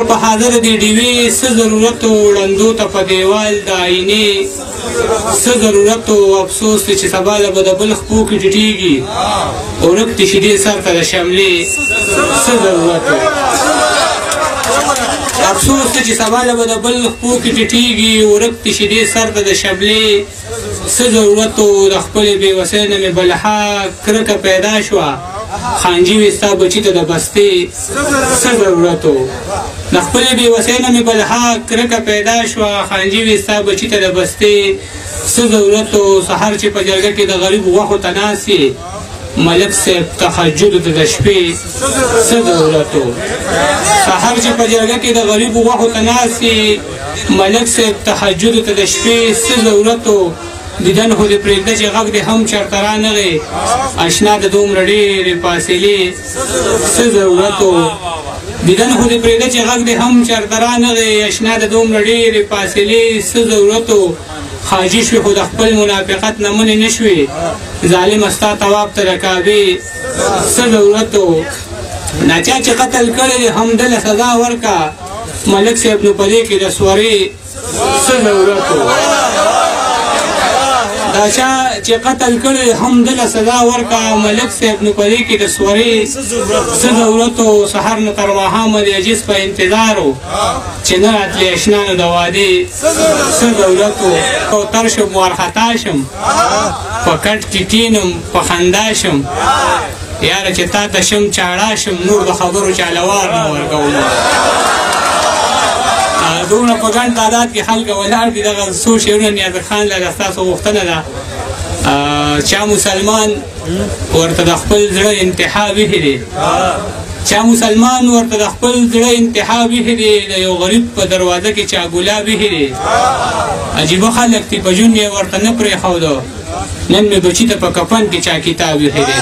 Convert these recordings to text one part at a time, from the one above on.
په حاضر د ډیوې څه ضرورت و ړندو ته په دیوال د آینې څه ضرورت و افسوس دی چې سبا له به د بل خپو کې ټیټېږي ورک دي شیدې سر ته د شملې څه ضرورت و افسوس دی چې سبا له به د بل خپو کې ټیټېږي ورک دي شیدې سر ته د شملې څه ضرورت و د خپلې بېوسۍ نه مې بلها کرکه پیدا شوه خانجي وي ستا بچي ته د بستې څه ضرورت و د خپلې بېوسۍ نه مې بلها کرکه پیدا شوه خانجي وي ستا بچي ته د بستې څه ضرورت و سهار چې په جرګه کې د غریب غوښو ته ناست یې ملک صاحب تهجدو ته د شپې څه ضرورت و سهار چې په جرګه کې د غریب غوښو ته ناست یې ملک صاحب تهجدو ته د شپې څه ضرورت و دیدن خو دې پرېږده چې غږ دې هم چېرته رانغی اشنا د دومره ډېرې فاصلې څه ضرورت و دیدن خو دې پرېږده چې غږ دې هم چېرته رانغی اشنا د دومره ډېرې فاصلې څه ضرورت و خاجي شوې خو د خپل منافقت نه منې نه شوې ظالمه ستا طواف ته د کعبې څه ضرورت و ناچا چې قتل کړی دی همدله سزا ورکه ملک صاحب نو په دې کې د سورې څه ضرورت و دا چا چې قتل کړی هم دله سزا ورکه ملک صاحب نو په دې کې د سورې څه ضرورت و سهار نه تر ماښامه د عجیز په انتظار و چې نه راتلې اشنا نو د وادې څه ضرورت و کوتر شم وارخطا شم په کټ کې کښېنم په خندا شم یاره چې تا ته شم چاړه شم نور د خبرو چاله وار نه ورکوم دومره په ګڼ تعداد کې خلک ولاړ دي دغه څو شعرونه نیاز خان له ستاسو غوښتنه ده چا مسلمان ورته د خپل زړه انتها ویښې دی چا مسلمان ورته د خپل زړه انتها ویښې دی د یو غریب په دروازه کې چا ګلاب ویښې دی عجیبه خلک دي په ژوند یې ورته نه پرېښوده نن مې بچي ته په کفن کې چا کتاب ویښې دی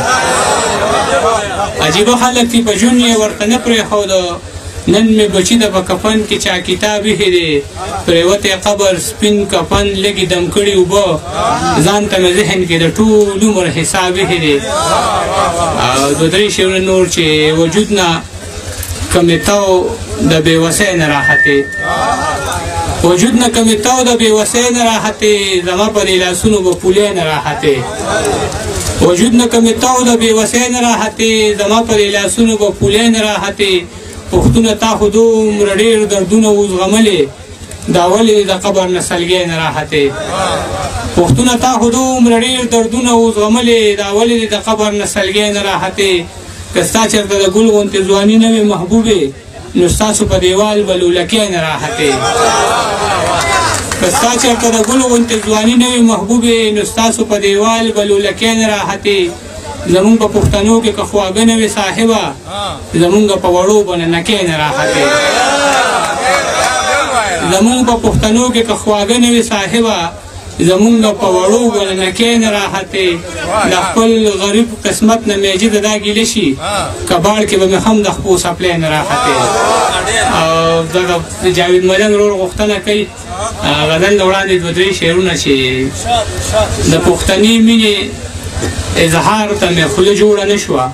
عجیبه خلک دي په ژوند یې ورته نه پرېښوده نن مې بچي ته په کفن کې چا کتاب ایښی دی پرېوتی قبر سپین کفن لږې دم کړي اوبه ځان ته مې ذهن کې د ټول عمر حساب ایښی دی دوه درې شعرونه نور چې وجود نه کمې تاو د بېوسۍ نه راحتې وجود نه کمې تاو د بېوسۍ نه راحتې زما په دې لاسونو به پولۍ نه راحتې وجود نه کمې تاو د بېوسۍ نه راحتې زما په دې لاسونو به پولۍ نه راحتې پښتونه تا خو دومره ډېر دردونه وزغملې دا ولې د قبر نه سلګۍ نه راحتې پښتونه تا خو دومره ډېر دردونه وزغملې دا ولې د قبر نه سلګۍ نه راحتې که ستا چېرته د ګل غوندې ځواني نه وي محبوبې نو ستاسو په دیوال به لولکۍ نه راحتې که ستا چېرته د ګل غوندې ځواني نه وي محبوبې نو ستاسو په دیوال به لولکۍ نه راحتې زمونږ په پښتنو کې که خواږه نه وي صاحبه زمونږ په وړو به ننکۍ نه راحتې زمونږ په پښتنو کې که خواږه نه وي صاحبه زمونږ په وړو به ننکۍ نه راحتې د خپل غریب قسمت نه مې جده دا ګیله شي کباړ کې به مې هم د خپو څپلی نه راحتې او دغه جاوید ملنګ ورور غوښتنه کوي غزل د وړاندې دوه درې شعرونه چې د پښتني مینې اظهار ته مې خوله جوړه نه شوه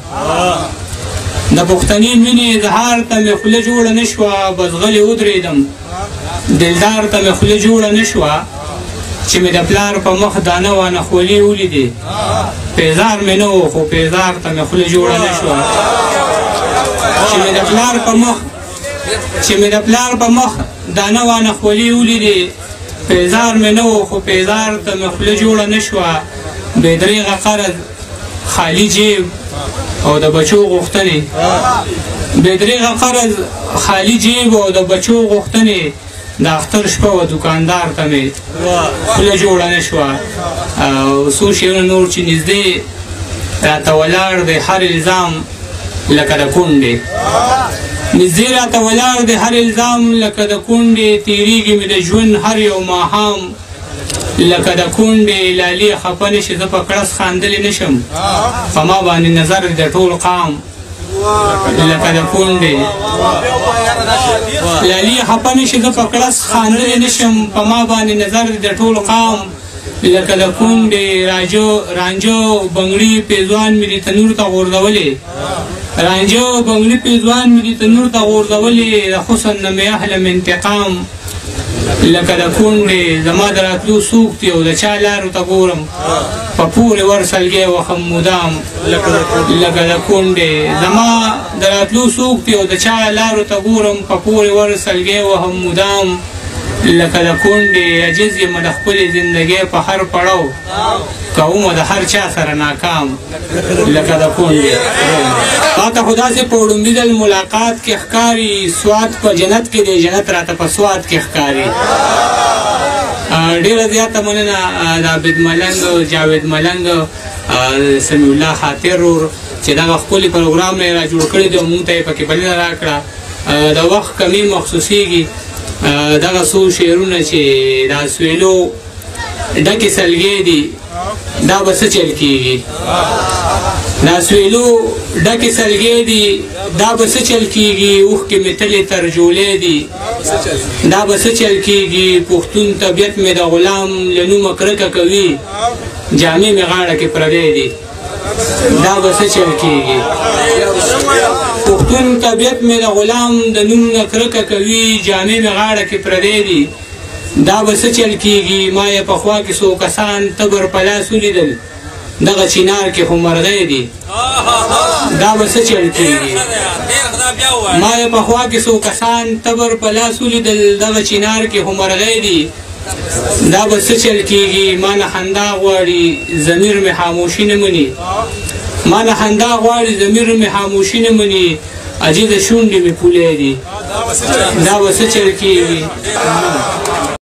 د پښتني مینې اظهار ته مې خوله جوړه نه شوه بس غلې ودرېدم دلدار ته مې خوله جوړه نه شوه چې مې د پلار په مخ دانه وانه خولې ولیدې پیزار مې نه و خو پیزار ته مې خوله جوړه نه شوه چې مې د پلار په مخ دانه وانه خولې ولیدې پیزار مې نه و خو پیزار ته مې خوله جوړه نه شوه بېدریغه قرض خالي جیب او د بچو غوښتنې بېدریغه قرض خالي جیب او د بچو غوښتنې د اختر شپه و دوکاندار ته مې خوله جوړه نه شوه او څو شعرونه نور چې نږدې راته ولاړ دی هر الزام لکه د کونډې نږدې راته ولاړ دی هر الزام لکه د کونډې تېرېږي مې د ژوند هر یو ماښام لکه د کونډې لالې خفه نه شي زه په کړس خاندلی نه شم په ما باندې نظر د ټول قام لکه د کونډې لالې خفه نه شي زه په کړس خاندلی نه شم په ما باندې نظر د ټول قام لکه د کونډې رانجه بنګړي پیزوان مې دې تنور ته غورځولې رانجه بنګړي پیزوان مې دې تنور ته غورځولې د حسن نه مې اهلم انتقام لکه د کونډې زما د راتلو څوک دی او د چا لارو ته ګورم په پورې ورسلګی وهم مدام لکه د کونډې زما د راتلو څوک دی او د چا لارو ته ګورم په پورې ورسلګی وهم مدام لکه د کونډې عجز یم د خپلې زندګۍ په هر پړاو کومه د هر چا سره ناکام لکه د کونډې تاته خو داسې په وړومبي ځل ملاقات کې ښکاري سواد په جنت کې دی جنت راته په سواد کې ښکاري ډېره زیاته مننه د عابد ملنګ جاوید ملنګ سمیع الله خاطر ورور چې دغه ښکلي پروګرام یې را جوړ کړی دی او مونږ ته یې پکې بلنه راکړه د وخت کمی مخصوصیږي دغه څو شعرونه چې دا سویلو ډکې سلګۍ دي دا به څه چل کېږي دا سویلو ډکې سلګۍ دي دا به څه چل کېږي اوښکې مې تلې تر جولې دي دا به څه چل کېږي پښتون طبیعت مې د غلام له نومه کرکه کوي جامې مې غاړه کې پردی دي دا به څه چل کېږي پښتون طبیعت مې د غلام د نوم نه کرکه کوي جامې مې غاړه کې پردی دي دا به څه چل کېږي ما یې پخوا کې څو کسان تبر په لاس ولیدل دغه چینار کې خو مرغۍ دي دا به څه چل کېږي ما یې پخوا کې څو کسان تبر په لاس ولیدل دغه چینار کې خو مرغۍ دي دا به څه چل کېږي ما نه خندا غواړي ضمیر مې خاموشي نه مني ما نه خندا غواړي ضمیر مې خاموشي نه مني اجې د شونډې مې پولې دي دا به څه چل کېږي